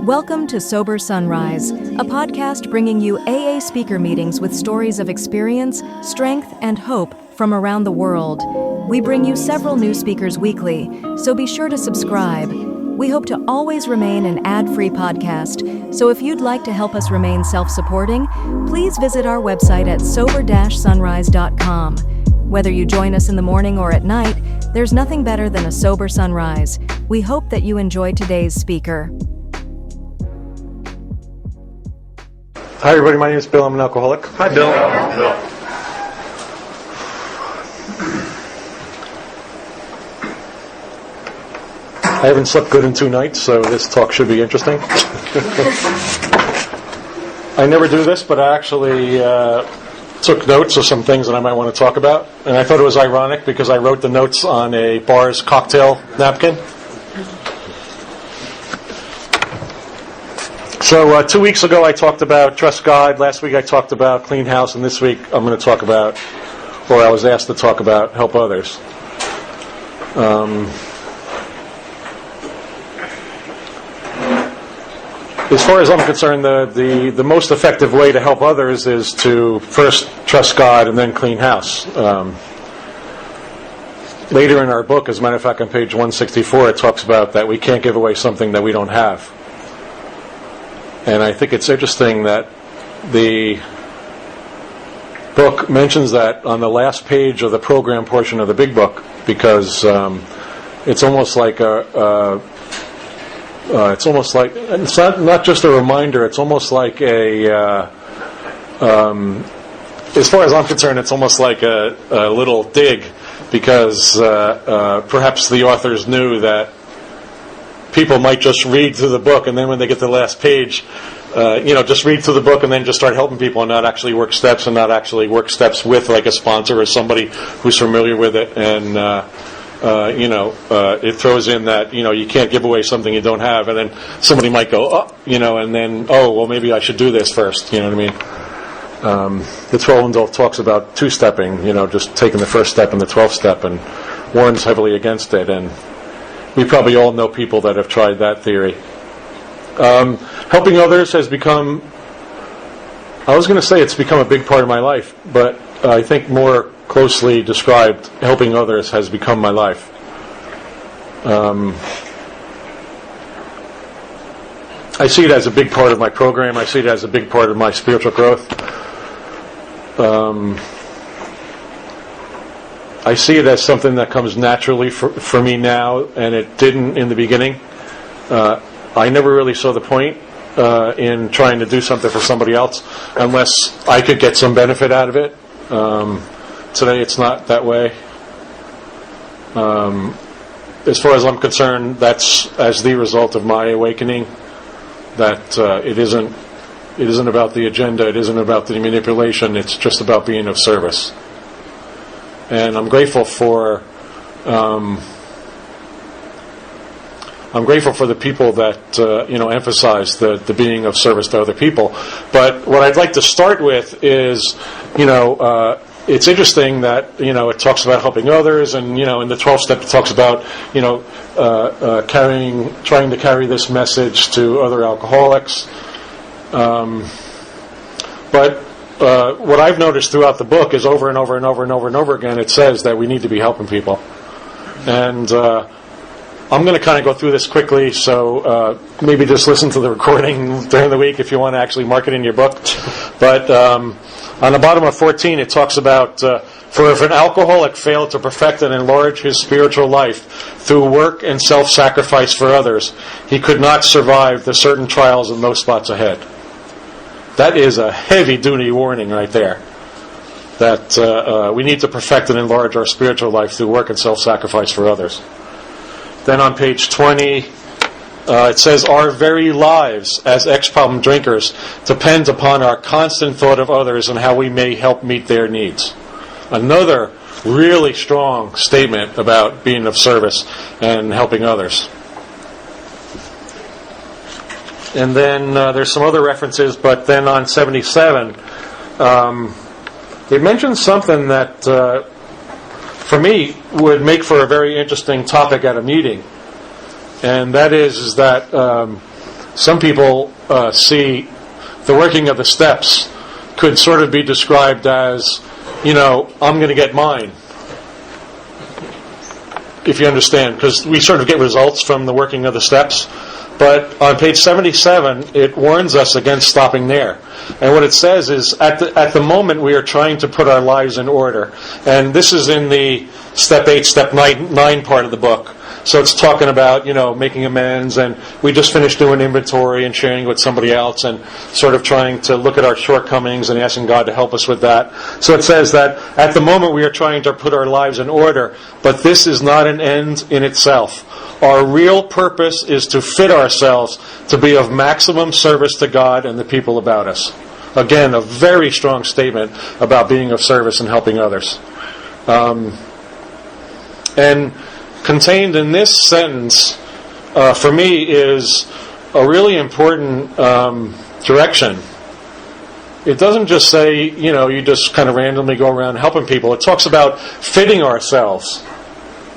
Welcome to Sober Sunrise, a podcast bringing you AA speaker meetings with stories of experience, strength, and hope from around the world. We bring you several new speakers weekly, so be sure to subscribe. We hope to always remain an ad-free podcast, so if you'd like to help us remain self-supporting, please visit our website at sober-sunrise.com. Whether you join us in the morning or at night, there's nothing better than a sober sunrise. We hope that you enjoy today's speaker. Hi everybody, my name is Bill. I'm an alcoholic. Hi Bill. I haven't slept good in 2 nights, so this talk should be interesting. I never do this, but I actually took notes of some things that I might want to talk about. And I thought it was ironic because I wrote the notes on a bar's cocktail napkin. So 2 weeks ago I talked about trust God, last week I talked about clean house, and this week I'm going to talk about, or I was asked to talk about, help others. As far as I'm concerned, the most effective way to help others is to first trust God and then clean house. Later in our book, as a matter of fact, on page 164, it talks about that we can't give away something that we don't have. And I think it's interesting that the book mentions that on the last page of the program portion of the big book, because it's almost like it's not just a reminder. It's almost like as far as I'm concerned, it's almost like a little dig, because perhaps the authors knew that people might just read through the book, and then when they get to the last page, just read through the book and then just start helping people and not actually work steps, and not actually work steps with like a sponsor or somebody who's familiar with it. And it throws in that you can't give away something you don't have, and then somebody might go, and then maybe I should do this first. You know what I mean? The 12 talks about two-stepping, just taking the first step and the 12th step, and warns heavily against it. And we probably all know people that have tried that theory. Helping others has become, I was going to say it's become a big part of my life, but I think more closely described, helping others has become my life. I see it as a big part of my program. I see it as a big part of my spiritual growth. I see it as something that comes naturally for me now, and it didn't in the beginning. I never really saw the point in trying to do something for somebody else unless I could get some benefit out of it. Today it's not that way. As far as I'm concerned, that's as the result of my awakening, that it isn't about the agenda, it isn't about the manipulation, it's just about being of service. And I'm grateful for the people that emphasize the being of service to other people. But what I'd like to start with is, it's interesting that it talks about helping others, and in the 12th step it talks about trying to carry this message to other alcoholics. But what I've noticed throughout the book is over and over and over and over and over again, it says that we need to be helping people. And I'm going to kind of go through this quickly, so maybe just listen to the recording during the week if you want to actually mark it in your book. But on the bottom of 14, it talks about, for if an alcoholic failed to perfect and enlarge his spiritual life through work and self-sacrifice for others, he could not survive the certain trials in those spots ahead. That is a heavy-duty warning right there. That we need to perfect and enlarge our spiritual life through work and self-sacrifice for others. Then on page 20, it says, our very lives as ex-problem drinkers depend upon our constant thought of others and how we may help meet their needs. Another really strong statement about being of service and helping others. And then there's some other references, but then on 77, it mentions something that, for me, would make for a very interesting topic at a meeting. And that is that some people see the working of the steps could sort of be described as, I'm going to get mine. If you understand, because we sort of get results from the working of the steps. But on page 77, it warns us against stopping there. And what it says is, at the moment we are trying to put our lives in order. And this is in the step 8, step 9 part of the book. So it's talking about, making amends, and we just finished doing inventory and sharing with somebody else and sort of trying to look at our shortcomings and asking God to help us with that. So it says that at the moment we are trying to put our lives in order, but this is not an end in itself. Our real purpose is to fit ourselves to be of maximum service to God and the people about us. Again, a very strong statement about being of service and helping others. And contained in this sentence, for me, is a really important direction. It doesn't just say, you just kind of randomly go around helping people. It talks about fitting ourselves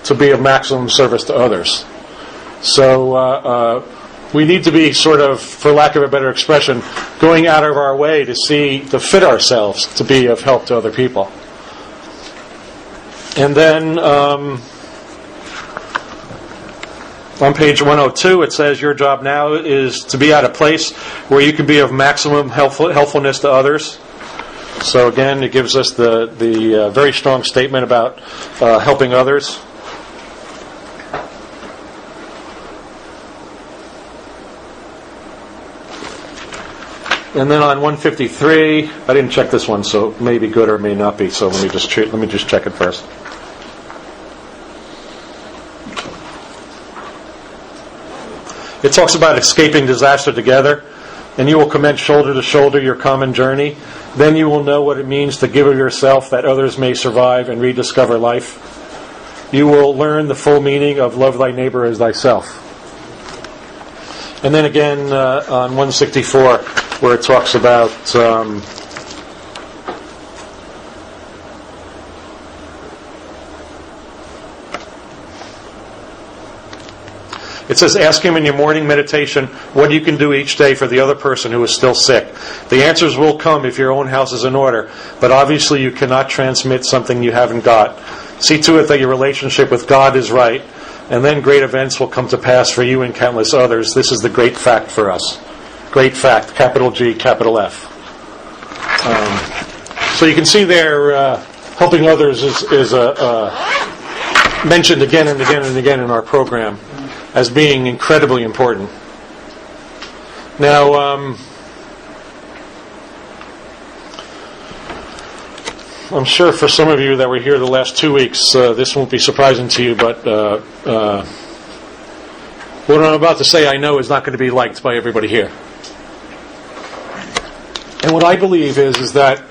to be of maximum service to others. So we need to be sort of, for lack of a better expression, going out of our way to fit ourselves to be of help to other people. And then on page 102, it says your job now is to be at a place where you can be of maximum helpfulness to others. So again, it gives us the very strong statement about helping others. And then on 153, I didn't check this one, so it may be good or it may not be. So let me just check it first. It talks about escaping disaster together, and you will commence shoulder to shoulder your common journey. Then you will know what it means to give of yourself that others may survive and rediscover life. You will learn the full meaning of love thy neighbor as thyself. And then again on 164, where it talks about it says, ask him in your morning meditation what you can do each day for the other person who is still sick. The answers will come if your own house is in order, but obviously you cannot transmit something you haven't got. See to it that your relationship with God is right, and then great events will come to pass for you and countless others. This is the great fact for us. Great fact, capital G, capital F. So you can see there, helping others is mentioned again and again and again in our program as being incredibly important. Now, I'm sure for some of you that were here the last 2 weeks, this won't be surprising to you, but what I'm about to say I know is not going to be liked by everybody here. And what I believe is that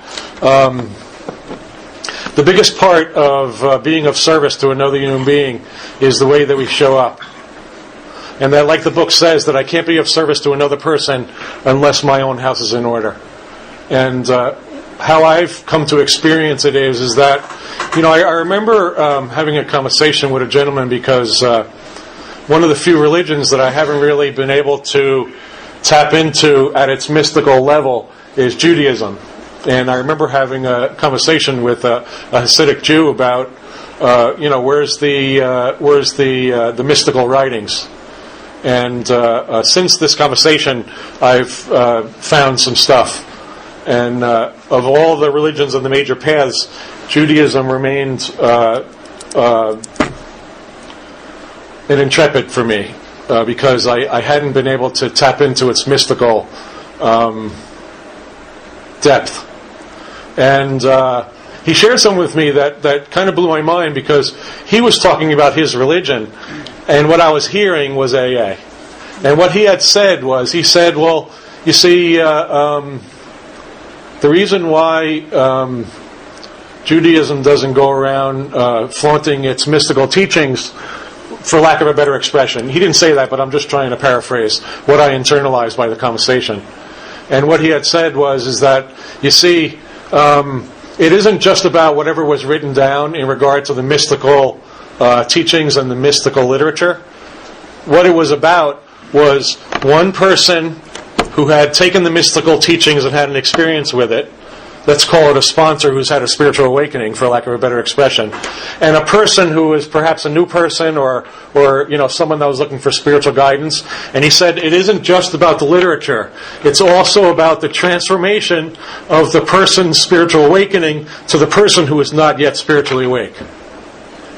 the biggest part of being of service to another human being is the way that we show up. And that, like the book says, that I can't be of service to another person unless my own house is in order. And how I've come to experience it is that, I remember having a conversation with a gentleman because one of the few religions that I haven't really been able to tap into at its mystical level is Judaism. And I remember having a conversation with a Hasidic Jew about, where's the mystical writings. And since this conversation, I've found some stuff. And of all the religions and the major paths, Judaism remained an intrepid for me because I hadn't been able to tap into its mystical depth. And he shared something with me that kind of blew my mind because he was talking about his religion, and what I was hearing was AA. And what he had said was, he said, well, you see, the reason why Judaism doesn't go around flaunting its mystical teachings, for lack of a better expression, he didn't say that, but I'm just trying to paraphrase what I internalized by the conversation. And what he had said is that, you see, it isn't just about whatever was written down in regard to the mystical teachings and the mystical literature. what it was about was one person who had taken the mystical teachings and had an experience with it. Let's call it a sponsor who's had a spiritual awakening, for lack of a better expression, and a person who is perhaps a new person or someone that was looking for spiritual guidance. And he said it isn't just about the literature; it's also about the transformation of the person's spiritual awakening to the person who is not yet spiritually awake.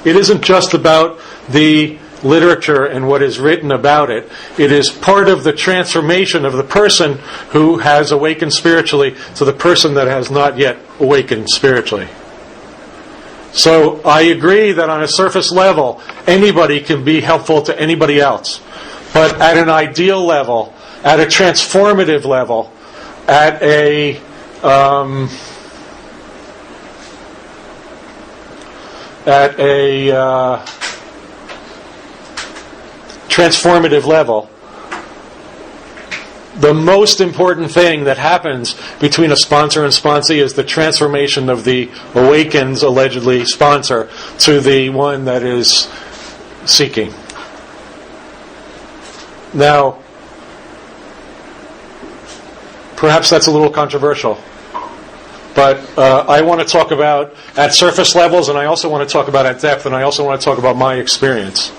It isn't just about the literature and what is written about it. It is part of the transformation of the person who has awakened spiritually to the person that has not yet awakened spiritually. So I agree that on a surface level, anybody can be helpful to anybody else. But at an ideal level, at a transformative level, at a transformative level, the most important thing that happens between a sponsor and sponsee is the transformation of the awakened, allegedly, sponsor to the one that is seeking. Now, perhaps that's a little controversial, but I want to talk about at surface levels, and I also want to talk about at depth, and I also want to talk about my experience.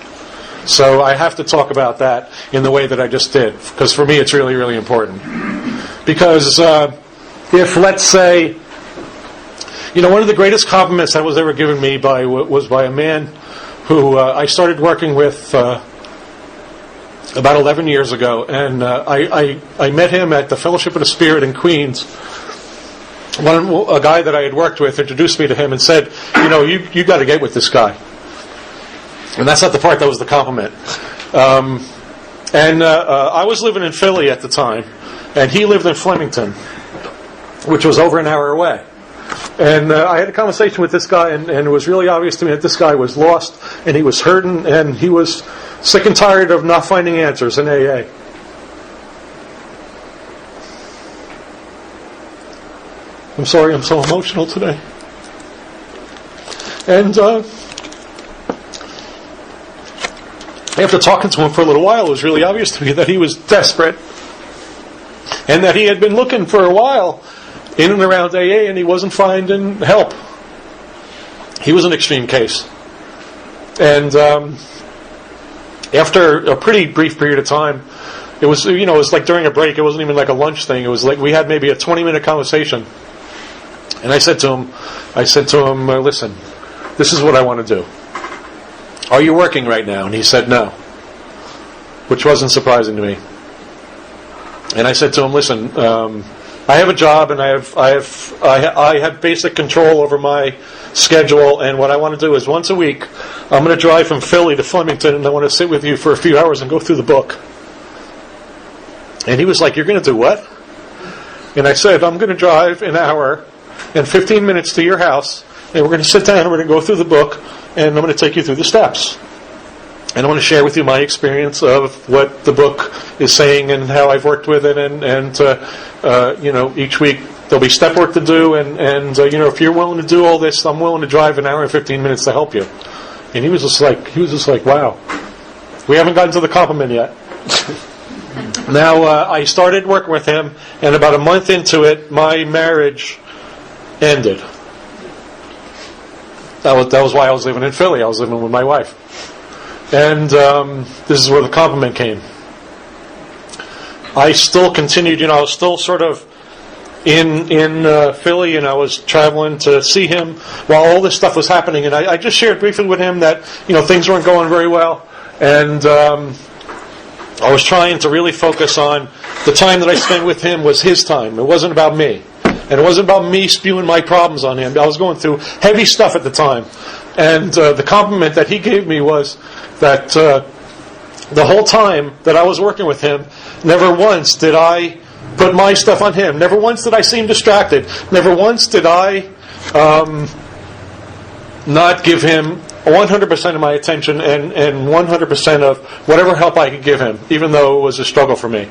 So I have to talk about that in the way that I just did, because for me it's really, really important. Because if, let's say, one of the greatest compliments that was ever given me was by a man who I started working with about 11 years ago, and I met him at the Fellowship of the Spirit in Queens. A guy that I had worked with introduced me to him and said, you got to get with this guy. And that's not the part that was the compliment. I was living in Philly at the time, and he lived in Flemington, which was over an hour away. And I had a conversation with this guy, and it was really obvious to me that this guy was lost, and he was hurting, and he was sick and tired of not finding answers in AA. I'm sorry, I'm so emotional today. And after talking to him for a little while, it was really obvious to me that he was desperate, and that he had been looking for a while in and around AA, and he wasn't finding help. He was an extreme case. And after a pretty brief period of time, it was like during a break. It wasn't even like a lunch thing. It was like we had maybe a 20-minute conversation. And I said to him, listen, this is what I want to do. Are you working right now? And he said no, which wasn't surprising to me. And I said to him, listen, I have a job, and I have basic control over my schedule, and what I want to do is once a week, I'm going to drive from Philly to Flemington, and I want to sit with you for a few hours and go through the book. And he was like, you're going to do what? And I said, I'm going to drive an hour and 15 minutes to your house, and we're going to sit down and we're going to go through the book, and I'm going to take you through the steps. And I want to share with you my experience of what the book is saying and how I've worked with it. And each week there'll be step work to do. And if you're willing to do all this, I'm willing to drive an hour and 15 minutes to help you. And he was just like, wow. We haven't gotten to the compliment yet. Now, I started working with him, and about a month into it, my marriage ended. That was why I was living in Philly. I was living with my wife. And this is where the compliment came. I still continued, I was still sort of in Philly, and I was traveling to see him while all this stuff was happening. And I just shared briefly with him that, things weren't going very well. And I was trying to really focus on the time that I spent with him was his time. It wasn't about me. And it wasn't about me spewing my problems on him. I was going through heavy stuff at the time. And the compliment that he gave me was that the whole time that I was working with him, never once did I put my stuff on him. Never once did I seem distracted. Never once did I not give him 100% of my attention and 100% of whatever help I could give him, even though it was a struggle for me.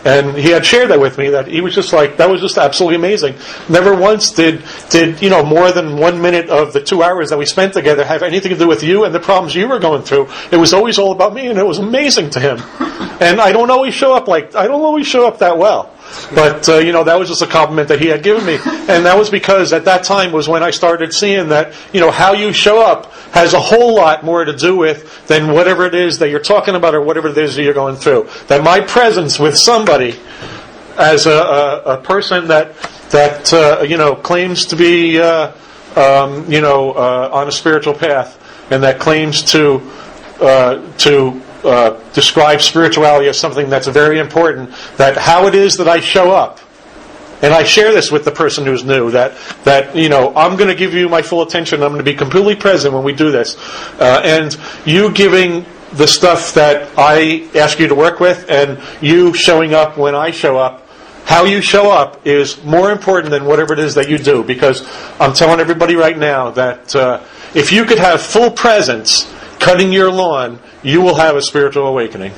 And he had shared that with me, that he was just like, that was just absolutely amazing. Never once did more than 1 minute of the 2 hours that we spent together have anything to do with you and the problems you were going through. It was always all about me, and it was amazing to him. And I don't always show up that well. But, that was just a compliment that he had given me. And that was because at that time was when I started seeing that, how you show up has a whole lot more to do with than whatever it is that you're talking about or whatever it is that you're going through. That my presence with somebody as a person that claims to be, on a spiritual path, and that claims to describe spirituality as something that's very important, that how it is that I show up. And I share this with the person who's new, that I'm going to give you my full attention, I'm going to be completely present when we do this. And you giving the stuff that I ask you to work with, and you showing up when I show up, how you show up is more important than whatever it is that you do. Because I'm telling everybody right now that if you could have full presence cutting your lawn, you will have a spiritual awakening.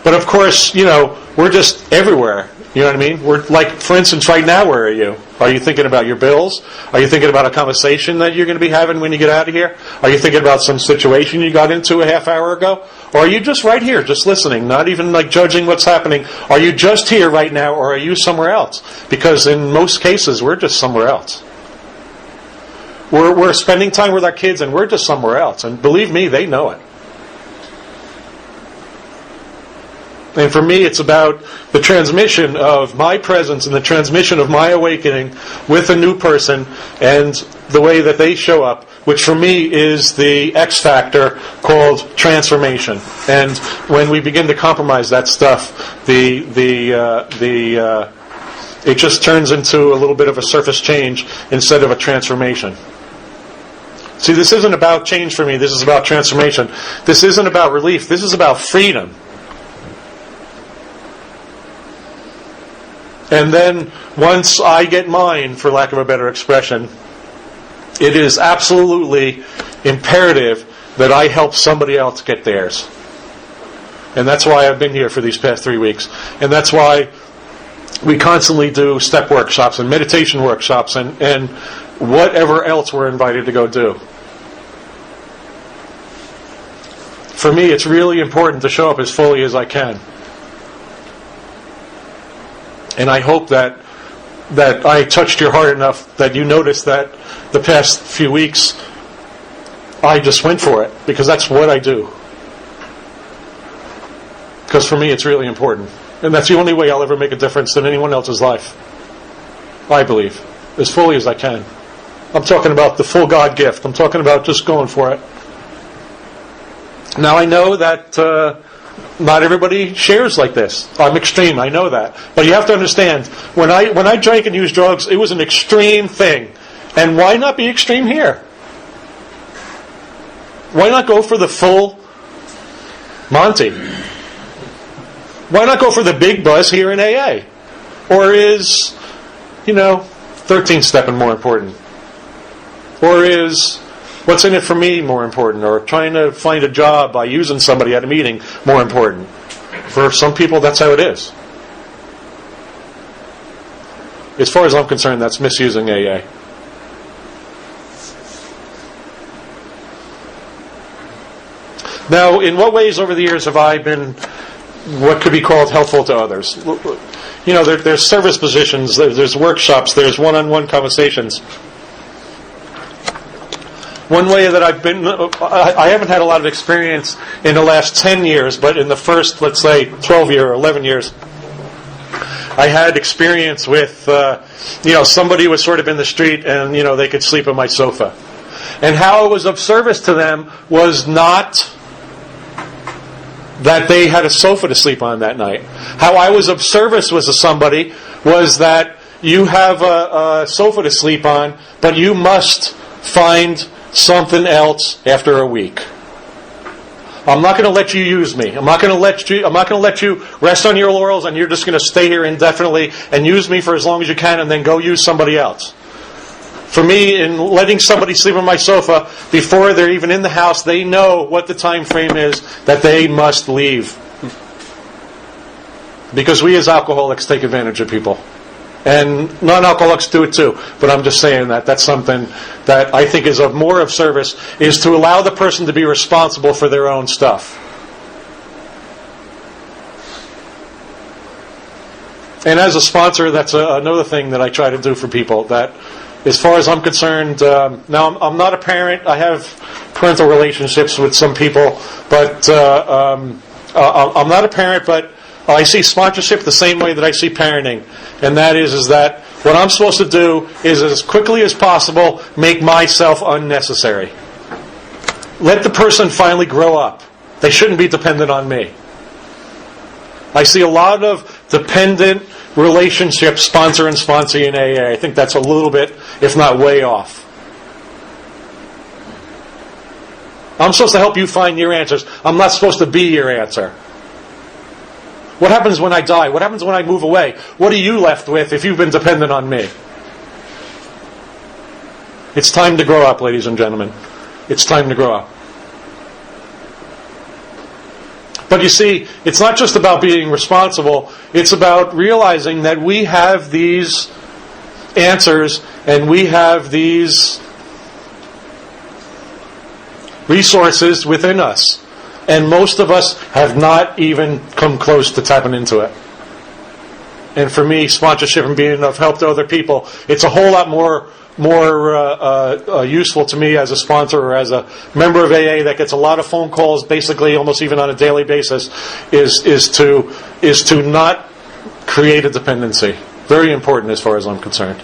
But of course, we're just everywhere. You know what I mean? We're like, for instance, right now, where are you? Are you thinking about your bills? Are you thinking about a conversation that you're going to be having when you get out of here? Are you thinking about some situation you got into a half hour ago? Or are you just right here, just listening, not even like judging what's happening? Are you just here right now, or are you somewhere else? Because in most cases, we're just somewhere else. We're spending time with our kids, and we're just somewhere else. And believe me, they know it. And for me, it's about the transmission of my presence and the transmission of my awakening with a new person and the way that they show up, which for me is the X factor called transformation. And when we begin to compromise that stuff, it just turns into a little bit of a surface change instead of a transformation. See, this isn't about change for me. This is about transformation. This isn't about relief. This is about freedom. And then, once I get mine, for lack of a better expression, it is absolutely imperative that I help somebody else get theirs. And that's why I've been here for these past 3 weeks. And that's why we constantly do step workshops and meditation workshops and whatever else we're invited to go do. For me, it's really important to show up as fully as I can. And I hope that I touched your heart enough that you noticed that the past few weeks I just went for it, because that's what I do. Because for me it's really important. And that's the only way I'll ever make a difference in anyone else's life. I believe. As fully as I can. I'm talking about the full God gift. I'm talking about just going for it. Now I know that not everybody shares like this. I'm extreme, I know that. But you have to understand, when I drank and used drugs, it was an extreme thing. And why not be extreme here? Why not go for the full Monty? Why not go for the big buzz here in AA? Or is, 13-stepping more important? Or is what's in it for me more important? Or trying to find a job by using somebody at a meeting more important? For some people, that's how it is. As far as I'm concerned, that's misusing AA. Now, in what ways over the years have I been what could be called helpful to others? There's service positions, there's workshops, there's one-on-one conversations. One way that I've been, I haven't had a lot of experience in the last 10 years, but in the first, let's say, 12 years or 11 years, I had experience with, somebody was sort of in the street and, they could sleep on my sofa. And how I was of service to them was not that they had a sofa to sleep on that night. How I was of service was to somebody was that you have a sofa to sleep on, but you must find something else after a week. I'm not going to let you use me. I'm not going to let you rest on your laurels and you're just going to stay here indefinitely and use me for as long as you can and then go use somebody else. For me, in letting somebody sleep on my sofa, before they're even in the house, they know what the time frame is that they must leave. Because we as alcoholics take advantage of people. And non-alcoholics do it too. But I'm just saying that that's something that I think is of more of service, is to allow the person to be responsible for their own stuff. And as a sponsor, that's another thing that I try to do for people. That, as far as I'm concerned, now I'm not a parent. I have parental relationships with some people, but I'm not a parent. But I see sponsorship the same way that I see parenting, and that is that what I'm supposed to do is, as quickly as possible, make myself unnecessary. Let the person finally grow up. They shouldn't be dependent on me. I see a lot of dependent relationships, sponsor and sponsee in AA. I think that's a little bit, if not way off. I'm supposed to help you find your answers. I'm not supposed to be your answer. What happens when I die? What happens when I move away? What are you left with if you've been dependent on me? It's time to grow up, ladies and gentlemen. It's time to grow up. But you see, it's not just about being responsible. It's about realizing that we have these answers and we have these resources within us. And most of us have not even come close to tapping into it. And for me, sponsorship and being of help to other people, it's a whole lot more useful to me as a sponsor or as a member of AA that gets a lot of phone calls, basically almost even on a daily basis, is to not create a dependency. Very important as far as I'm concerned.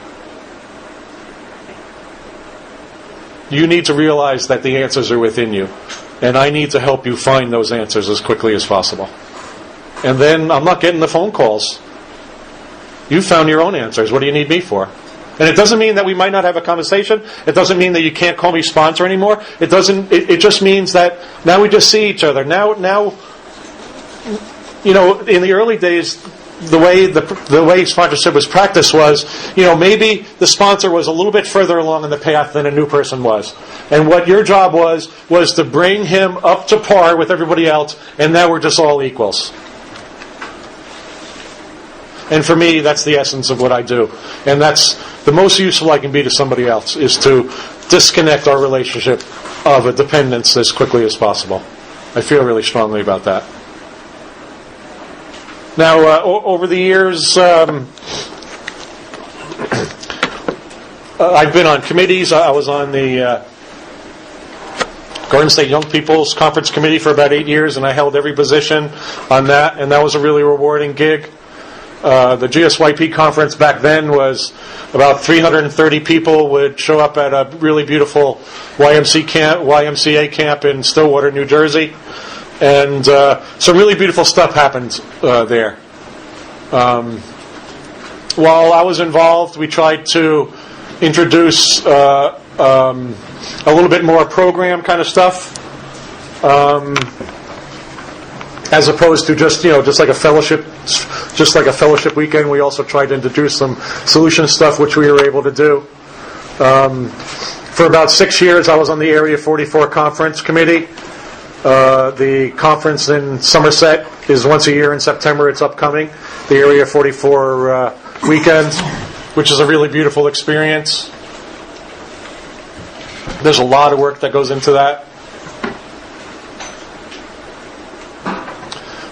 You need to realize that the answers are within you, and I need to help you find those answers as quickly as possible. And then I'm not getting the phone calls. You found your own answers. What do you need me for? And it doesn't mean that we might not have a conversation. It doesn't mean that you can't call me sponsor anymore. It doesn't. It just means that now we just see each other. Now, you know, in the early days, the way sponsorship was practiced was, you know, maybe the sponsor was a little bit further along in the path than a new person was, and what your job was to bring him up to par with everybody else, and now we're just all equals. And for me, that's the essence of what I do. And that's the most useful I can be to somebody else, is to disconnect our relationship of a dependence as quickly as possible. I feel really strongly about that. Now, over the years, I've been on committees. I was on the Garden State Young People's Conference Committee for about 8 years, and I held every position on that, and that was a really rewarding gig. The GSYP conference back then was about 330 people would show up at a really beautiful YMCA camp in Stillwater, New Jersey. And some really beautiful stuff happened there. While I was involved, we tried to introduce a little bit more program kind of stuff. As opposed to just like a fellowship weekend, we also tried to introduce some solution stuff, which we were able to do. For about 6 years, I was on the Area 44 Conference Committee. The conference in Somerset is once a year in September. It's upcoming, the Area 44 weekend, which is a really beautiful experience. There's a lot of work that goes into that.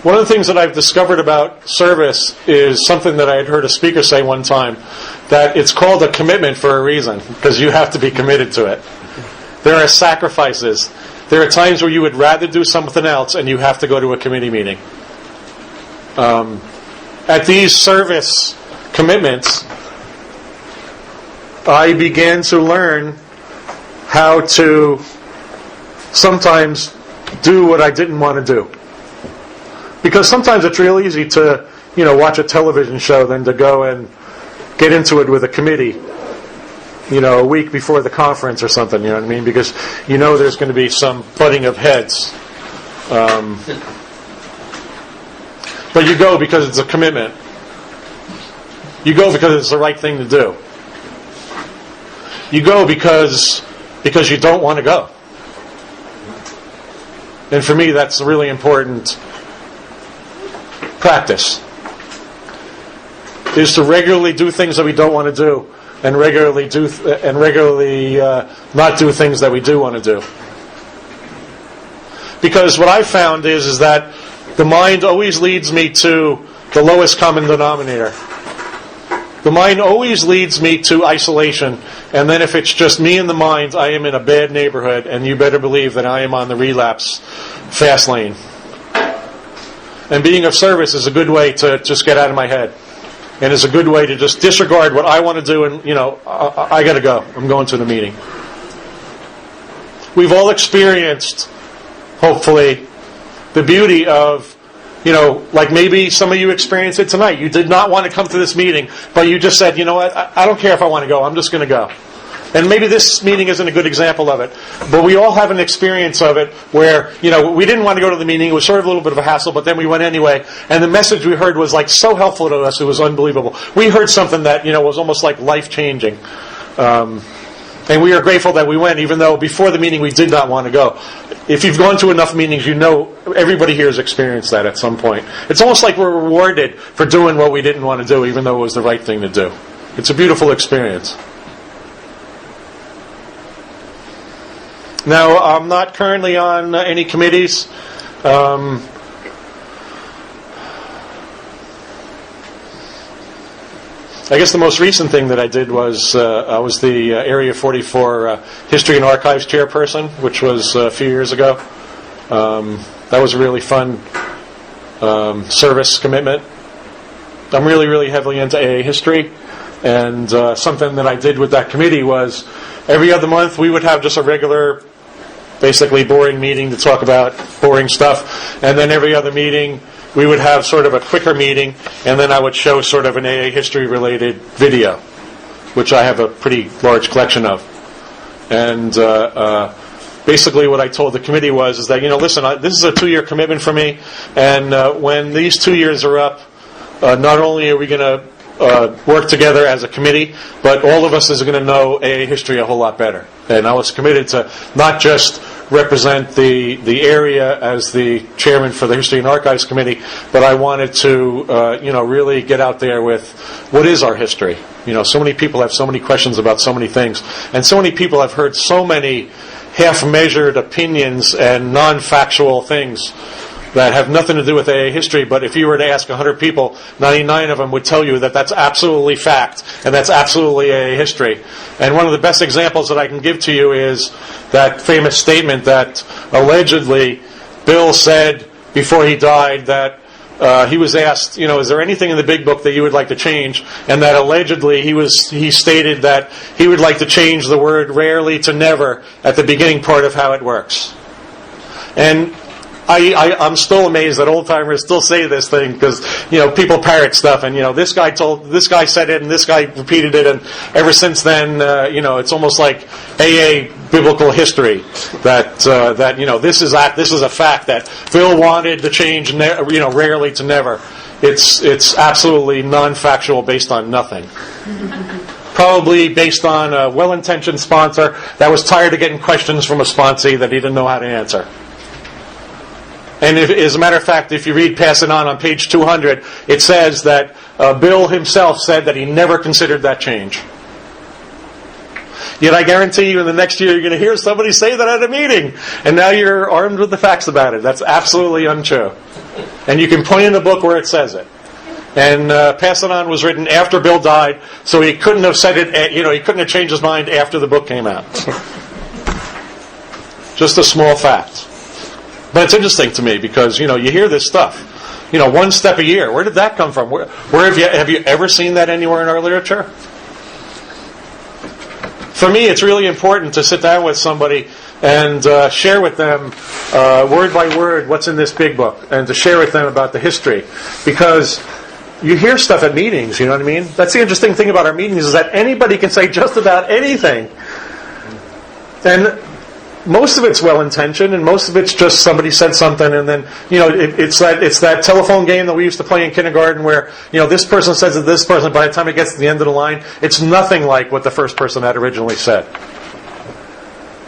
One of the things that I've discovered about service is something that I had heard a speaker say one time, that it's called a commitment for a reason, because you have to be committed to it. There are sacrifices. There are times where you would rather do something else and you have to go to a committee meeting. At these service commitments, I began to learn how to sometimes do what I didn't want to do. Because sometimes it's real easy to, watch a television show than to go and get into it with a committee, a week before the conference or something, you know what I mean? Because there's going to be some butting of heads. But you go because it's a commitment. You go because it's the right thing to do. You go because you don't want to go. And for me, that's a really important practice. is to regularly do things that we don't want to do, and regularly not do things that we do want to do. Because what I've found is that the mind always leads me to the lowest common denominator. The mind always leads me to isolation, and then if it's just me and the mind, I am in a bad neighborhood, and you better believe that I am on the relapse fast lane. And being of service is a good way to just get out of my head, and is a good way to just disregard what I want to do, and I got to go. I'm going to the meeting. We've all experienced, hopefully, the beauty of, like maybe some of you experienced it tonight. You did not want to come to this meeting, but you just said, you know what, I don't care if I want to go, I'm just going to go. And maybe this meeting isn't a good example of it, but we all have an experience of it where, we didn't want to go to the meeting, it was sort of a little bit of a hassle, but then we went anyway, and the message we heard was like so helpful to us, it was unbelievable. We heard something that, was almost like life-changing. And we are grateful that we went, even though before the meeting we did not want to go. If you've gone to enough meetings, everybody here has experienced that at some point. It's almost like we're rewarded for doing what we didn't want to do, even though it was the right thing to do. It's a beautiful experience. Now, I'm not currently on any committees. I guess the most recent thing that I did was I was the Area 44 History and Archives chairperson, which was a few years ago. That was a really fun service commitment. I'm really, really heavily into AA history, and something that I did with that committee was every other month we would have just a regular, basically boring meeting to talk about boring stuff, and then every other meeting we would have sort of a quicker meeting, and then I would show sort of an AA history-related video, which I have a pretty large collection of. And basically what I told the committee was that, listen, this is a 2-year commitment for me, and when these 2 years are up, not only are we going to work together as a committee, but all of us is going to know AA history a whole lot better. And I was committed to not just represent the area as the chairman for the History and Archives Committee, but I wanted to really get out there with what is our history. So many people have so many questions about so many things, and so many people have heard so many half-measured opinions and non-factual things that have nothing to do with AA history, but if you were to ask 100 people, 99 of them would tell you that that's absolutely fact, and that's absolutely AA history. And one of the best examples that I can give to you is that famous statement that allegedly Bill said before he died, that he was asked, is there anything in the big book that you would like to change? And that allegedly he stated that he would like to change the word rarely to never at the beginning part of how it works. And I'm still amazed that old timers still say this thing, because people parrot stuff, and this guy said it, and this guy repeated it, and ever since then it's almost like AA biblical history that this is a fact that Phil wanted to change rarely to never. It's absolutely non-factual, based on nothing. Probably based on a well-intentioned sponsor that was tired of getting questions from a sponsee that he didn't know how to answer. And as a matter of fact, if you read Pass It On page 200, it says that Bill himself said that he never considered that change. Yet I guarantee you in the next year you're going to hear somebody say that at a meeting. And now you're armed with the facts about it. That's absolutely untrue. And you can point in the book where it says it. And Pass It On was written after Bill died, so he couldn't have said it, he couldn't have changed his mind after the book came out. Just a small fact. But it's interesting to me because, you hear this stuff. 1 step a year. Where did that come from? Where have you ever seen that anywhere in our literature? For me, it's really important to sit down with somebody and share with them word by word what's in this big book, and to share with them about the history. Because you hear stuff at meetings, you know what I mean? That's the interesting thing about our meetings, is that anybody can say just about anything. And most of it's well-intentioned, and most of it's just somebody said something, and then, it's that telephone game that we used to play in kindergarten where, this person says to this person, by the time it gets to the end of the line, it's nothing like what the first person had originally said.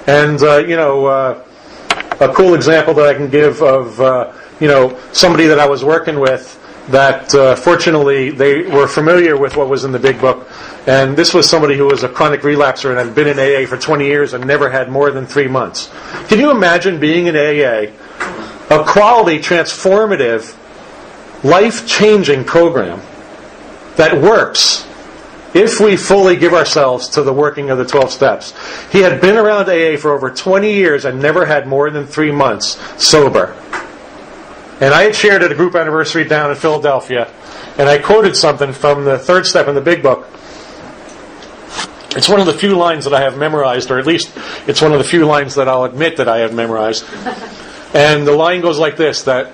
And, a cool example that I can give of, somebody that I was working with that fortunately they were familiar with what was in the big book. And this was somebody who was a chronic relapser and had been in AA for 20 years and never had more than 3 months. Can you imagine being in AA, a quality, transformative, life-changing program that works if we fully give ourselves to the working of the 12 steps? He had been around AA for over 20 years and never had more than 3 months sober. And I had shared at a group anniversary down in Philadelphia, and I quoted something from the third step in the big book. It's one of the few lines that I have memorized, or at least it's one of the few lines that I'll admit that I have memorized. And the line goes like this, that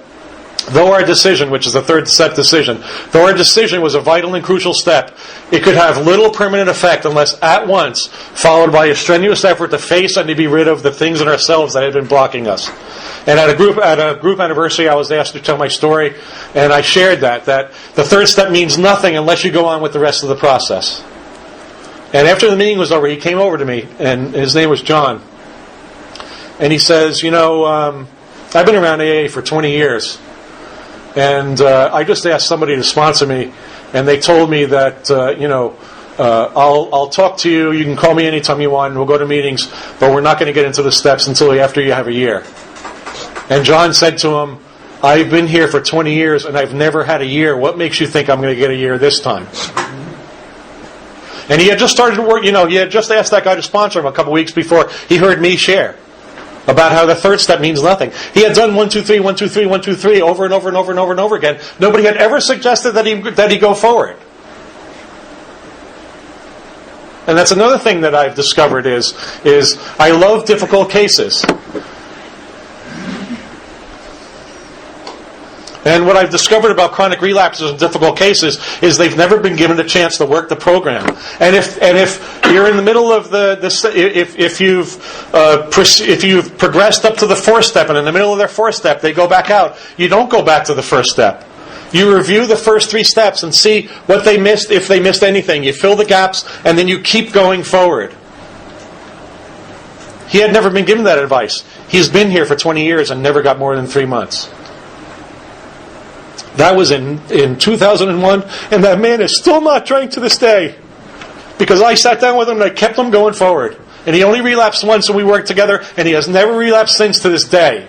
though our decision, which is the third step decision, though our decision was a vital and crucial step, it could have little permanent effect unless at once followed by a strenuous effort to face and to be rid of the things in ourselves that had been blocking us. And at a group anniversary, I was asked to tell my story, and I shared that the third step means nothing unless you go on with the rest of the process. And after the meeting was over, he came over to me, and his name was John. And he says, I've been around AA for 20 years. And I just asked somebody to sponsor me, and they told me that, I'll talk to you. You can call me anytime you want, and we'll go to meetings, but we're not going to get into the steps until after you have a year. And John said to him, I've been here for 20 years, and I've never had a year. What makes you think I'm going to get a year this time? And he had just started to work, he had just asked that guy to sponsor him a couple weeks before he heard me share about how the third step means nothing. He had done 1, 2, 3, 1, 2, 3, 1, 2, 3 over and over and over and over and over again. Nobody had ever suggested that he go forward. And that's another thing that I've discovered is I love difficult cases. And what I've discovered about chronic relapses and difficult cases is they've never been given a chance to work the program. And if you're in the middle of if you've progressed up to the fourth step and in the middle of their fourth step they go back out, you don't go back to the first step. You review the first 3 steps and see what they missed, if they missed anything. You fill the gaps and then you keep going forward. He had never been given that advice. He's been here for 20 years and never got more than 3 months. That was in 2001, and that man is still not drank to this day. Because I sat down with him and I kept him going forward. And he only relapsed once and we worked together, and he has never relapsed since to this day.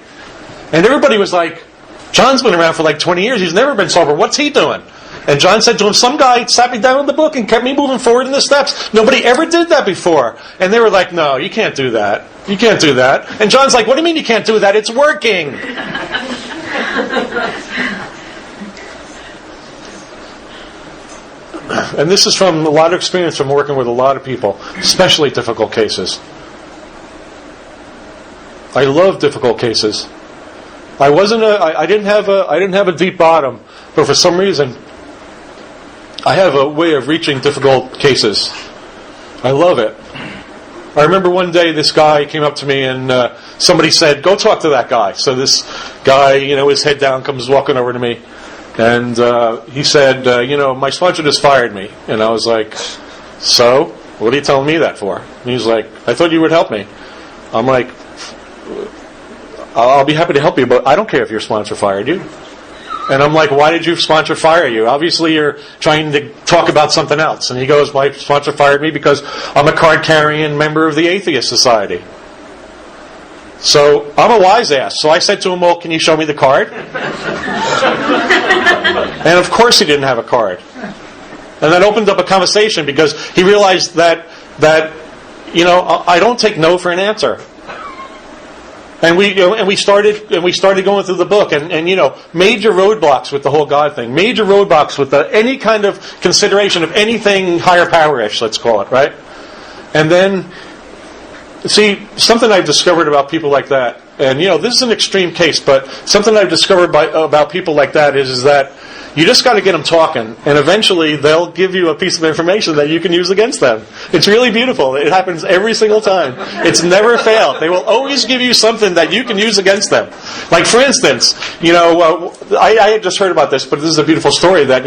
And everybody was like, John's been around for like 20 years, he's never been sober, what's he doing? And John said to him, some guy sat me down in the book and kept me moving forward in the steps. Nobody ever did that before. And they were like, no, you can't do that. You can't do that. And John's like, what do you mean you can't do that? It's working. And this is from a lot of experience from working with a lot of people, especially difficult cases. I love difficult cases. I didn't have a deep bottom, but for some reason, I have a way of reaching difficult cases. I love it. I remember one day this guy came up to me and somebody said, "Go talk to that guy." So this guy, his head down, comes walking over to me. And he said, my sponsor just fired me. And I was like, so? What are you telling me that for? And he's like, I thought you would help me. I'm like, I'll be happy to help you, but I don't care if your sponsor fired you. And I'm like, why did your sponsor fire you? Obviously you're trying to talk about something else. And he goes, my sponsor fired me because I'm a card-carrying member of the Atheist Society. So I'm a wise ass. So I said to him, well, can you show me the card? And of course he didn't have a card. And that opened up a conversation because he realized that I don't take no for an answer. And we started going through the book and major roadblocks with the whole God thing, major roadblocks with any kind of consideration of anything higher power-ish, let's call it, right? And then see, something I've discovered about people like that, and this is an extreme case, but something I've discovered about people like that is that you just got to get them talking, and eventually they'll give you a piece of information that you can use against them. It's really beautiful. It happens every single time. It's never failed. They will always give you something that you can use against them. Like, for instance, I had just heard about this, but this is a beautiful story that,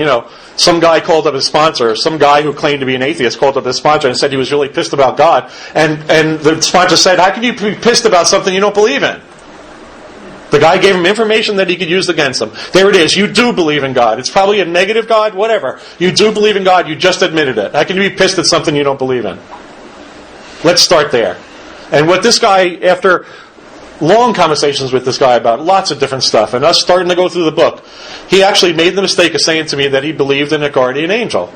some guy called up his sponsor, some guy who claimed to be an atheist called up his sponsor and said he was really pissed about God. And the sponsor said, how can you be pissed about something you don't believe in? The guy gave him information that he could use against him. There it is. You do believe in God. It's probably a negative God, whatever. You do believe in God. You just admitted it. How can you be pissed at something you don't believe in? Let's start there. And what this guy, after long conversations with this guy about lots of different stuff, and us starting to go through the book, he actually made the mistake of saying to me that he believed in a guardian angel.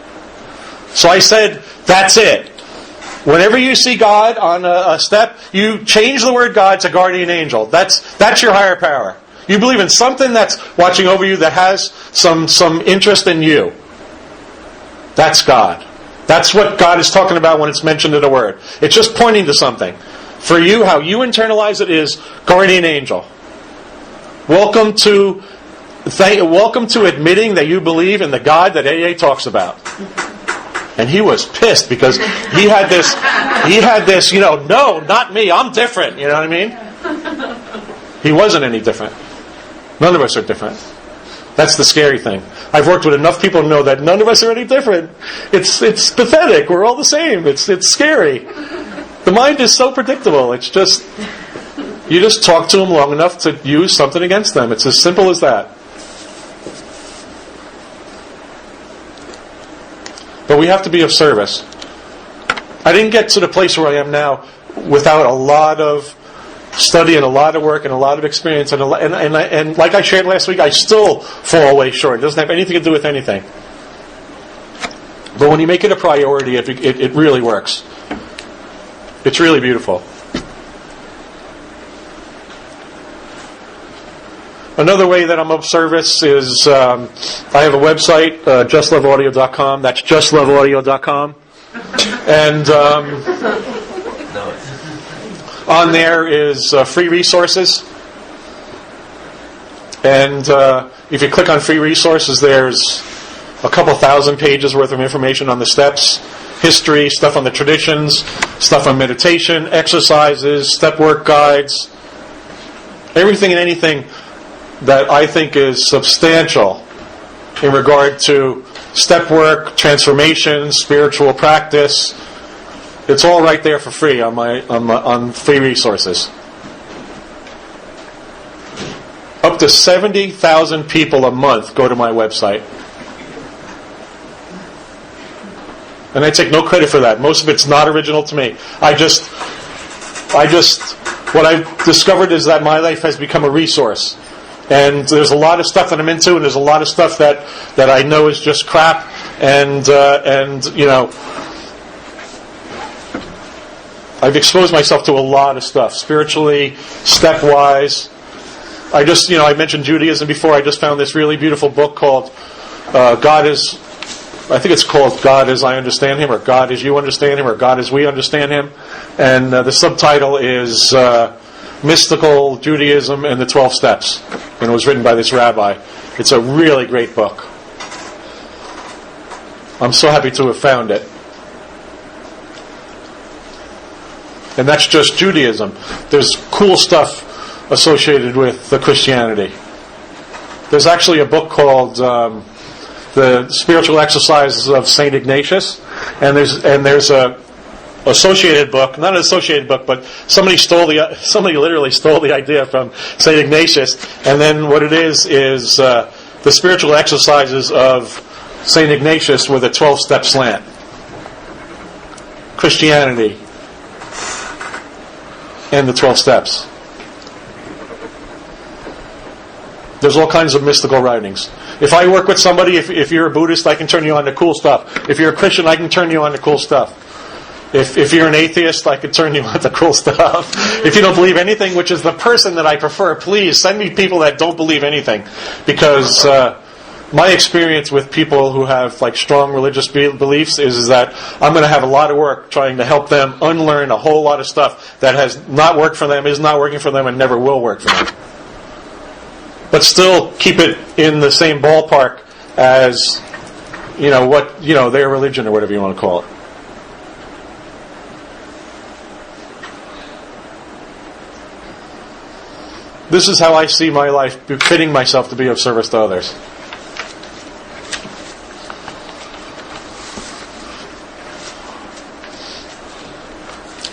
So I said, that's it. Whenever you see God on a step, you change the word God to guardian angel. That's your higher power. You believe in something that's watching over you that has some interest in you. That's God. That's what God is talking about when it's mentioned in a word. It's just pointing to something. For you, how you internalize it is guardian angel. Welcome to admitting that you believe in the God that AA talks about. And he was pissed because he had this, no, not me, I'm different, you know what I mean? He wasn't any different. None of us are different. That's the scary thing. I've worked with enough people to know that none of us are any different. It's pathetic. We're all the same. It's scary. The mind is so predictable. It's just, you just talk to them long enough to use something against them. It's as simple as that. But we have to be of service. I didn't get to the place where I am now without a lot of study and a lot of work and a lot of experience. And like I shared last week, I still fall away short. It doesn't have anything to do with anything. But when you make it a priority, it really works. It's really beautiful. Another way that I'm of service is I have a website, justloveaudio.com. That's justloveaudio.com. And on there is free resources. And if you click on free resources, there's a couple thousand pages worth of information on the steps, history, stuff on the traditions, stuff on meditation, exercises, step work guides, everything and anything that I think is substantial in regard to step work, transformation, spiritual practice. It's all right there for free on free resources. Up to 70,000 people a month go to my website. And I take no credit for that. Most of it's not original to me. What I've discovered is that my life has become a resource. And there's a lot of stuff that I'm into, and there's a lot of stuff that I know is just crap. And I've exposed myself to a lot of stuff, spiritually, stepwise. I mentioned Judaism before. I just found this really beautiful book called God Is God As I Understand Him, or God As You Understand Him, or God As We Understand Him. And the subtitle is Mystical Judaism and the 12 Steps. And it was written by this rabbi. It's a really great book. I'm so happy to have found it. And that's just Judaism. There's cool stuff associated with the Christianity. There's actually a book called The Spiritual Exercises of St. Ignatius, and there's a associated book, not an associated book, but somebody literally stole the idea from St. Ignatius, and then what it is the Spiritual Exercises of St. Ignatius with a 12-step slant. Christianity and the 12 steps. There's all kinds of mystical writings. If I work with somebody, if you're a Buddhist, I can turn you on to cool stuff. If you're a Christian, I can turn you on to cool stuff. If you're an atheist, I can turn you on to cool stuff. If you don't believe anything, which is the person that I prefer, please send me people that don't believe anything. Because my experience with people who have strong religious beliefs is that I'm going to have a lot of work trying to help them unlearn a whole lot of stuff that has not worked for them, is not working for them, and never will work for them. But still keep it in the same ballpark as their religion, or whatever you want to call it. This is how I see my life fitting myself to be of service to others.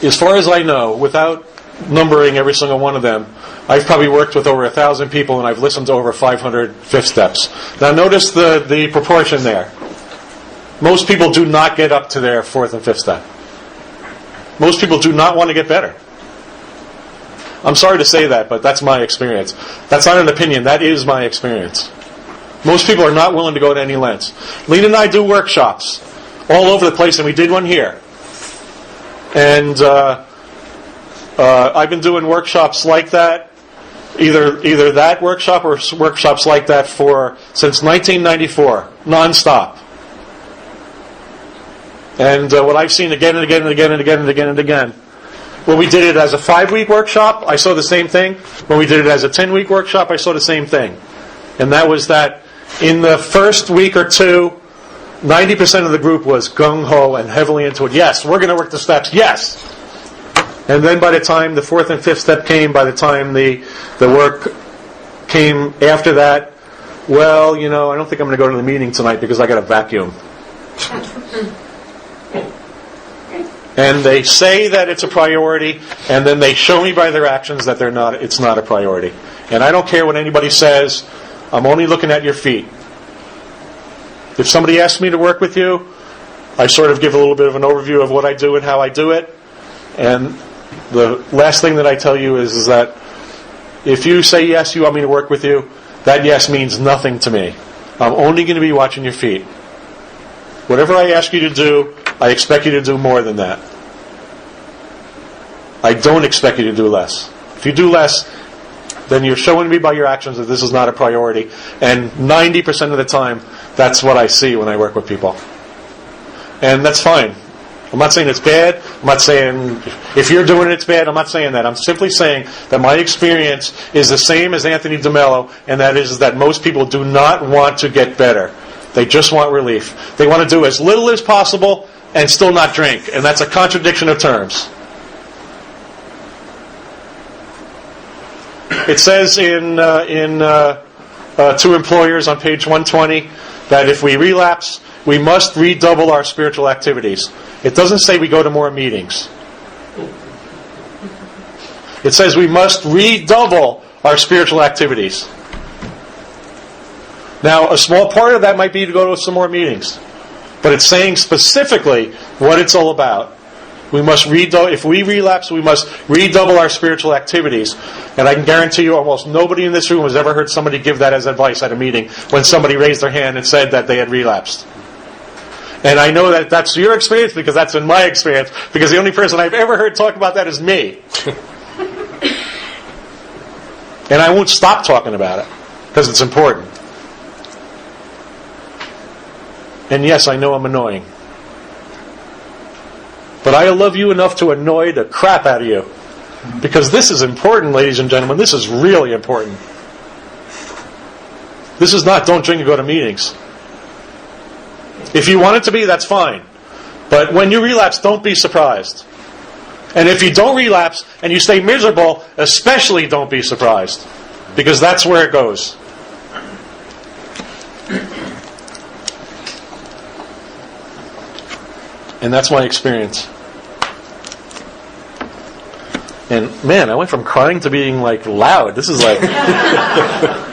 As far as I know, without numbering every single one of them, I've probably worked with over 1,000 people, and I've listened to over 500 fifth steps. Now notice the proportion there. Most people do not get up to their fourth and fifth step. Most people do not want to get better. I'm sorry to say that, but that's my experience. That's not an opinion. That is my experience. Most people are not willing to go to any lengths. Lena and I do workshops all over the place, and we did one here. And I've been doing workshops like that, either that workshop or workshops like that since 1994, nonstop. And what I've seen again and again and again and again and again and again. When we did it as a 5-week workshop, I saw the same thing. When we did it as a 10-week workshop, I saw the same thing. And that was that in the first week or two, 90% of the group was gung-ho and heavily into it. Yes, we're going to work the steps. Yes. And then by the time the fourth and fifth step came, by the time the work came after that, well, I don't think I'm going to go to the meeting tonight because I got to vacuum. And they say that it's a priority, and then they show me by their actions that it's not a priority. And I don't care what anybody says. I'm only looking at your feet. If somebody asks me to work with you, I sort of give a little bit of an overview of what I do and how I do it. And the last thing that I tell you is that if you say yes, you want me to work with you, that yes means nothing to me. I'm only going to be watching your feet. Whatever I ask you to do, I expect you to do more than that. I don't expect you to do less. If you do less, then you're showing me by your actions that this is not a priority. And 90% of the time, that's what I see when I work with people. And that's fine. I'm not saying it's bad. I'm not saying if you're doing it, it's bad. I'm not saying that. I'm simply saying that my experience is the same as Anthony DeMello, and that is that most people do not want to get better. They just want relief. They want to do as little as possible and still not drink. And that's a contradiction of terms. It says in To Employers on page 120 that if we relapse, we must redouble our spiritual activities. It doesn't say we go to more meetings. It says we must redouble our spiritual activities. Now, a small part of that might be to go to some more meetings. But it's saying specifically what it's all about. We must if we relapse, we must redouble our spiritual activities. And I can guarantee you almost nobody in this room has ever heard somebody give that as advice at a meeting when somebody raised their hand and said that they had relapsed. And I know that that's your experience because that's in my experience, because the only person I've ever heard talk about that is me. And I won't stop talking about it because it's important. And yes, I know I'm annoying. But I love you enough to annoy the crap out of you. Because this is important, ladies and gentlemen. This is really important. This is not don't drink and go to meetings. If you want it to be, that's fine. But when you relapse, don't be surprised. And if you don't relapse and you stay miserable, especially don't be surprised. Because that's where it goes. And that's my experience. And man, I went from crying to being like loud. This is like,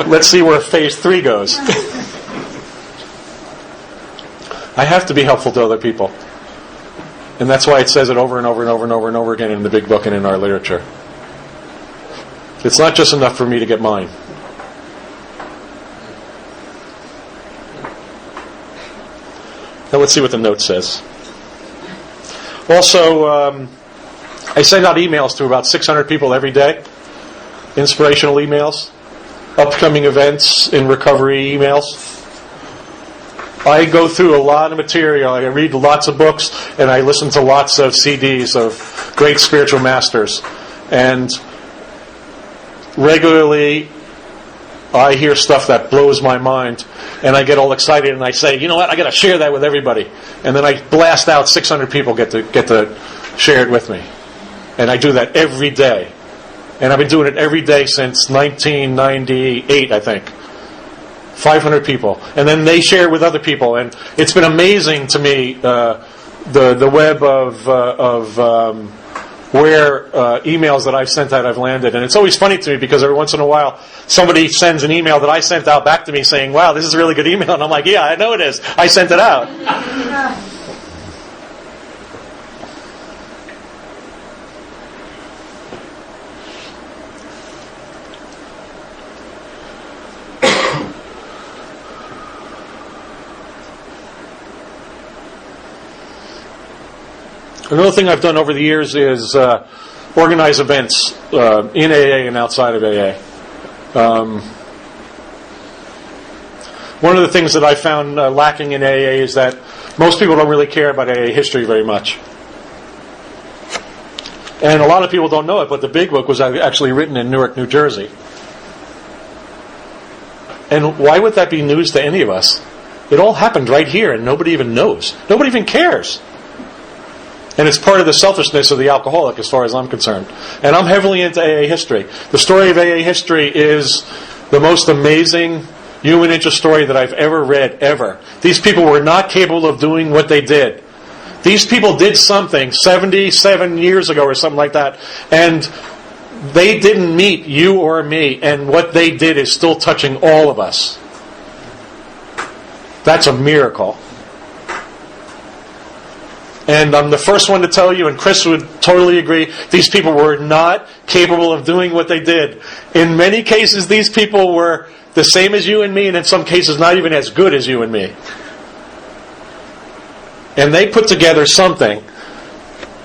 let's see where phase 3 goes. I have to be helpful to other people. And that's why it says it over and over and over and over and over again in the big book and in our literature. It's not just enough for me to get mine. Now let's see what the note says. Also, I send out emails to about 600 people every day. Inspirational emails. Upcoming events in recovery emails. I go through a lot of material. I read lots of books, and I listen to lots of CDs of great spiritual masters. And regularly, I hear stuff that blows my mind, and I get all excited, and I say, you know what, I got to share that with everybody. And then I blast out 600 people get to share it with me. And I do that every day. And I've been doing it every day since 1998, I think. 500 people. And then they share with other people. And it's been amazing to me, the web of where emails that I've sent out have landed. And it's always funny to me because every once in a while somebody sends an email that I sent out back to me saying, wow, this is a really good email. And I'm like, yeah, I know it is. I sent it out. Another thing I've done over the years is organize events in AA and outside of AA. One of the things that I found lacking in AA is that most people don't really care about AA history very much. And a lot of people don't know it, but the Big Book was actually written in Newark, New Jersey. And why would that be news to any of us? It all happened right here and nobody even knows. Nobody even cares. And it's part of the selfishness of the alcoholic as far as I'm concerned. And I'm heavily into AA history. The story of AA history is the most amazing human interest story that I've ever read, ever. These people were not capable of doing what they did. These people did something 77 years ago or something like that, and they didn't meet you or me, and what they did is still touching all of us. That's a miracle. And I'm the first one to tell you, and Chris would totally agree, these people were not capable of doing what they did. In many cases, these people were the same as you and me, and in some cases not even as good as you and me. And they put together something.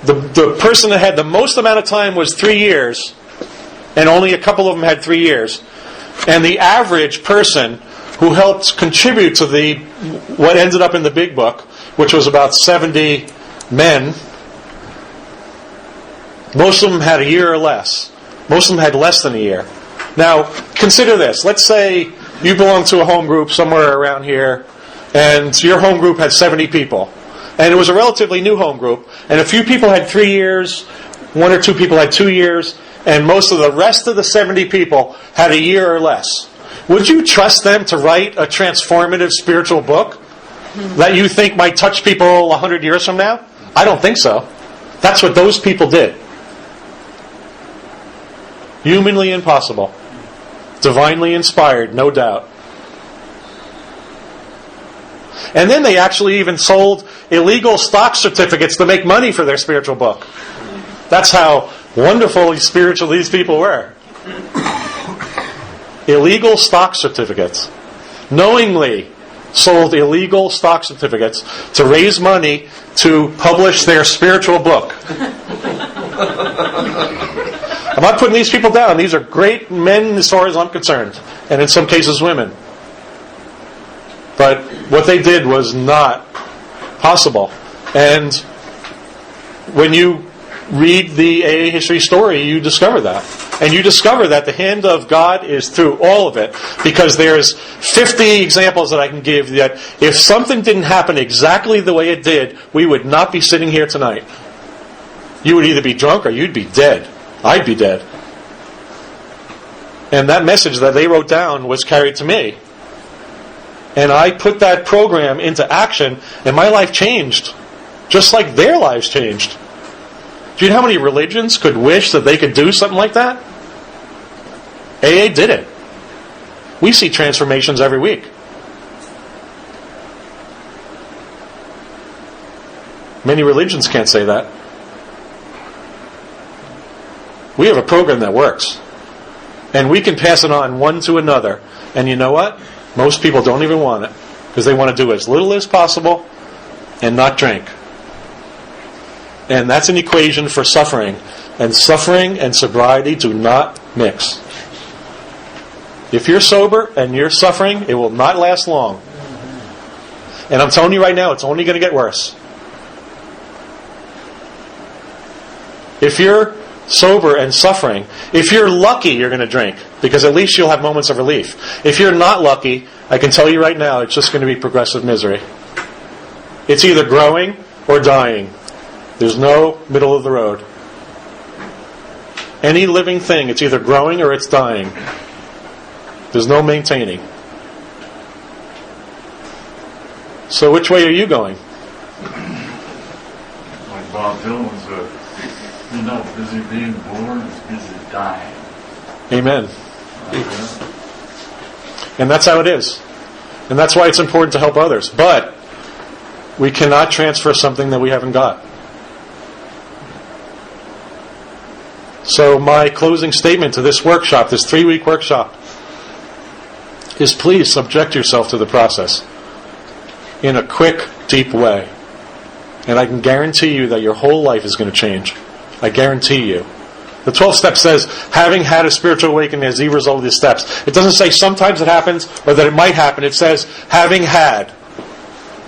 The person that had the most amount of time was 3 years, and only a couple of them had 3 years. And the average person who helped contribute to what ended up in the Big Book, which was about 70 men, most of them had a year or less. Most of them had less than a year. Now, consider this. Let's say you belong to a home group somewhere around here, and your home group had 70 people. And it was a relatively new home group, and a few people had 3 years, 1 or 2 people had 2 years, and most of the rest of the 70 people had a year or less. Would you trust them to write a transformative spiritual book that you think might touch people 100 years from now? I don't think so. That's what those people did. Humanly impossible. Divinely inspired, no doubt. And then they actually even sold illegal stock certificates to make money for their spiritual book. That's how wonderfully spiritual these people were. Illegal stock certificates. Knowingly sold illegal stock certificates to raise money to publish their spiritual book. I'm not putting these people down. These are great men as far as I'm concerned. And in some cases women. But what they did was not possible. And when you read the AA history story, you discover that. And you discover that the hand of God is through all of it. Because there's 50 examples that I can give that if something didn't happen exactly the way it did, we would not be sitting here tonight. You would either be drunk or you'd be dead. I'd be dead. And that message that they wrote down was carried to me. And I put that program into action, and my life changed. Just like their lives changed. Do you know how many religions could wish that they could do something like that? AA did it. We see transformations every week. Many religions can't say that. We have a program that works. And we can pass it on one to another. And you know what? Most people don't even want it. Because they want to do as little as possible and not drink. And that's an equation for suffering. And suffering and sobriety do not mix. If you're sober and you're suffering, it will not last long. And I'm telling you right now, it's only going to get worse. If you're sober and suffering, if you're lucky, you're going to drink. Because at least you'll have moments of relief. If you're not lucky, I can tell you right now, it's just going to be progressive misery. It's either growing or dying. There's no middle of the road. Any living thing, it's either growing or it's dying. There's no maintaining. So which way are you going? Like Bob Dylan said, You know, busy being born is busy dying. Amen. And that's how it is. And that's why it's important to help others. But we cannot transfer something that we haven't got. So my closing statement to this workshop, this 3-week workshop, is please subject yourself to the process in a quick, deep way. And I can guarantee you that your whole life is going to change. I guarantee you. The 12 steps says, having had a spiritual awakening as a result of these steps. It doesn't say sometimes it happens or that it might happen. It says, having had.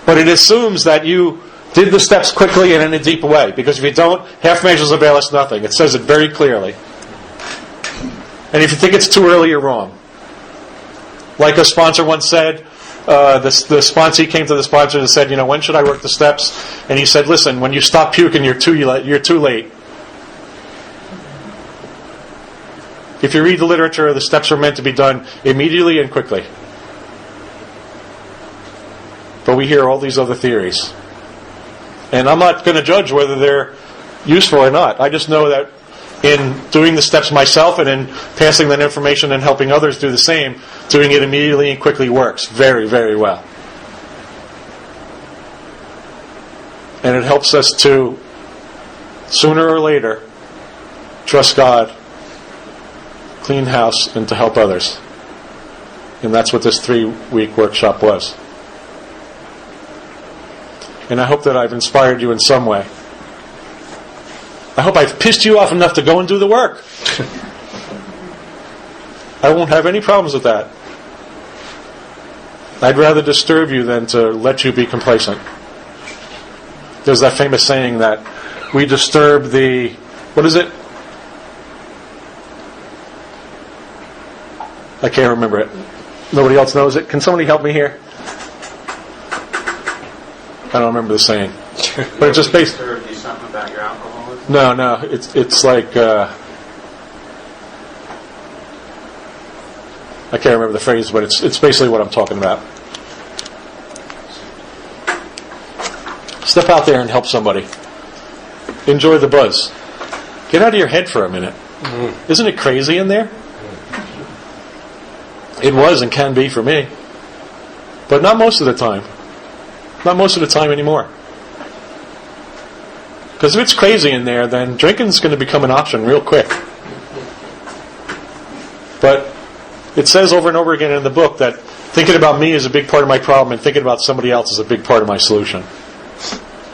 But it assumes that you did the steps quickly and in a deep way. Because if you don't, half measures avail us nothing. It says it very clearly. And if you think it's too early, you're wrong. Like a sponsor once said, the sponsee came to the sponsor and said, when should I work the steps? And he said, listen, when you stop puking, you're too late. If you read the literature, the steps are meant to be done immediately and quickly. But we hear all these other theories. And I'm not going to judge whether they're useful or not. I just know that in doing the steps myself and in passing that information and helping others do the same, doing it immediately and quickly works very, very well. And it helps us to, sooner or later, trust God, clean house, and to help others. And that's what this 3-week workshop was. And I hope that I've inspired you in some way. I hope I've pissed you off enough to go and do the work. I won't have any problems with that. I'd rather disturb you than to let you be complacent. There's that famous saying that we disturb the... What is it? I can't remember it. Nobody else knows it. Can somebody help me here? I don't remember the saying. But it's just based... Disturb you something about your alcoholism? No. It's like... I can't remember the phrase, but it's basically what I'm talking about. Step out there and help somebody. Enjoy the buzz. Get out of your head for a minute. Mm-hmm. Isn't it crazy in there? It was and can be for me. But not most of the time. Not most of the time anymore. Because if it's crazy in there, then drinking's going to become an option real quick. But it says over and over again in the book that thinking about me is a big part of my problem and thinking about somebody else is a big part of my solution.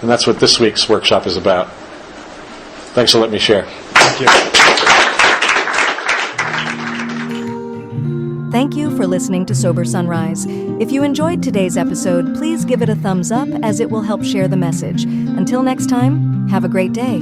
And that's what this week's workshop is about. Thanks for letting me share. Thank you. Thank you for listening to Sober Sunrise. If you enjoyed today's episode, please give it a thumbs up as it will help share the message. Until next time, have a great day.